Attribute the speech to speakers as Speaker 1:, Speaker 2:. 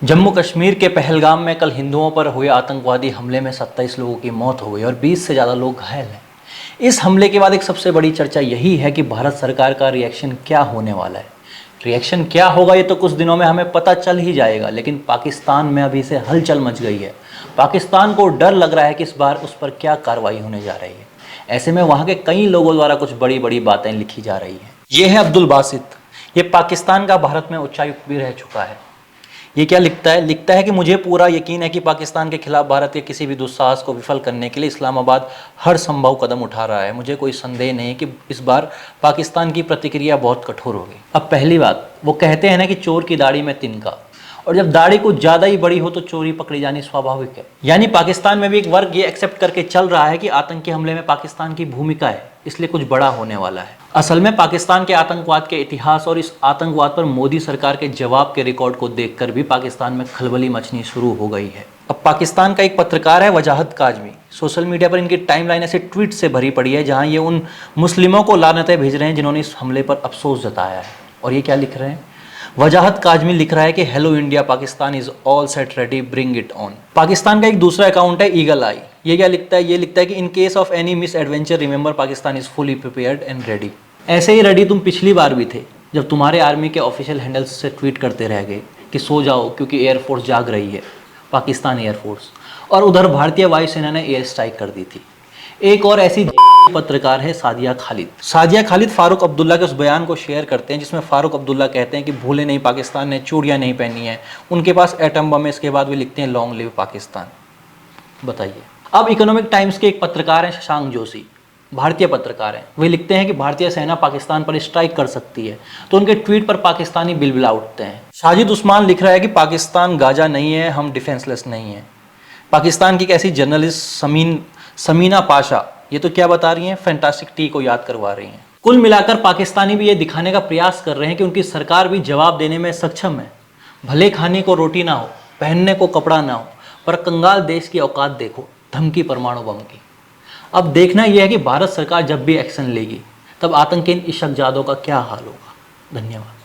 Speaker 1: जम्मू कश्मीर के पहलगाम में कल हिंदुओं पर हुए आतंकवादी हमले में 27 लोगों की मौत हो गई और 20 से ज़्यादा लोग घायल हैं। इस हमले के बाद एक सबसे बड़ी चर्चा यही है कि भारत सरकार का रिएक्शन क्या होने वाला है। रिएक्शन क्या होगा ये तो कुछ दिनों में हमें पता चल ही जाएगा, लेकिन पाकिस्तान में अभी से हलचल मच गई है। पाकिस्तान को डर लग रहा है कि इस बार उस पर क्या कार्रवाई होने जा रही है। ऐसे में वहाँ के कई लोगों द्वारा कुछ बड़ी बड़ी बातें लिखी जा रही हैं। ये है अब्दुल बासित, ये पाकिस्तान का भारत में उच्चायुक्त भी रह चुका है। ये क्या लिखता है कि मुझे पूरा यकीन है कि पाकिस्तान के खिलाफ भारत के किसी भी दुस्साहस को विफल करने के लिए इस्लामाबाद हर संभव कदम उठा रहा है। मुझे कोई संदेह नहीं कि इस बार पाकिस्तान की प्रतिक्रिया बहुत कठोर होगी। अब पहली बात, वो कहते हैं ना कि चोर की दाढ़ी में तिनका, और जब दाढ़ी कुछ ज़्यादा ही बड़ी हो तो चोरी पकड़ी जानी स्वाभाविक है। यानी पाकिस्तान में भी एक वर्ग ये एक्सेप्ट करके चल रहा है कि आतंकी हमले में पाकिस्तान की भूमिका है, इसलिए कुछ बड़ा होने वाला है। असल में पाकिस्तान के आतंकवाद के इतिहास और इस आतंकवाद पर मोदी सरकार के जवाब के रिकॉर्ड को देखकर भी पाकिस्तान में खलबली मचनी शुरू हो गई है। अब पाकिस्तान का एक पत्रकार है वजाहत काजमी, सोशल मीडिया पर इनकी टाइमलाइन ऐसे ट्वीट से भरी पड़ी है जहां ये उन मुस्लिमों को लानतें भेज रहे हैं जिन्होंने इस हमले पर अफसोस जताया है। और ये क्या लिख रहे हैं? वजाहत काजमी लिख रहा है कि hello India, Pakistan is all set ready, bring it on. Pakistan का एक दूसरा अकाउंट है ईगल आई। ये क्या लिखता है? ये लिखता है कि in case of any miss adventure remember Pakistan is fully prepared and ready. ऐसे ही रेडी तुम पिछली बार भी थे जब तुम्हारे आर्मी के ऑफिशियल हैंडल्स से ट्वीट करते रह गए कि सो जाओ क्योंकि एयरफोर्स जाग रही है, पाकिस्तान एयरफोर्स, और उधर भारतीय वायुसेना ने एयर स्ट्राइक कर दी थी। एक और ऐसी पत्रकार है सादिया खालिद। सादिया खालिद फारूक अब्दुल्ला के उस बयान को शेयर करते हैं जिसमें फारूक अब्दुल्ला कहते हैं कि भूले नहीं पाकिस्तान ने चूड़ियाँ नहीं पहनी हैं, उनके पास एटम बम है। इसके बाद वे लिखते हैं लॉन्ग लिव पाकिस्तान। बताइए। अब इकोनॉमिक टाइम्स के एक पत्रकार हैं शशांक जोशी, भारतीय पत्रकार हैं। वे लिखते हैं कि भारतीय सेना पाकिस्तान पर स्ट्राइक कर सकती है, तो उनके ट्वीट पर पाकिस्तानी बिलबिला उठते हैं। साजिद उस्मान लिख रहा है कि पाकिस्तान गाजा नहीं है, हम डिफेंसलेस नहीं है। पाकिस्तान की एक ऐसी जर्नलिस्ट समीना पाशा, ये तो क्या बता रही हैं, फैंटास्टिक टी को याद करवा रही हैं। कुल मिलाकर पाकिस्तानी भी ये दिखाने का प्रयास कर रहे हैं कि उनकी सरकार भी जवाब देने में सक्षम है। भले खाने को रोटी ना हो, पहनने को कपड़ा ना हो, पर कंगाल देश की औकात देखो, धमकी परमाणु बम की। अब देखना यह है कि भारत सरकार जब भी एक्शन लेगी तब आतंकी इन इशकजादों का क्या हाल होगा। धन्यवाद।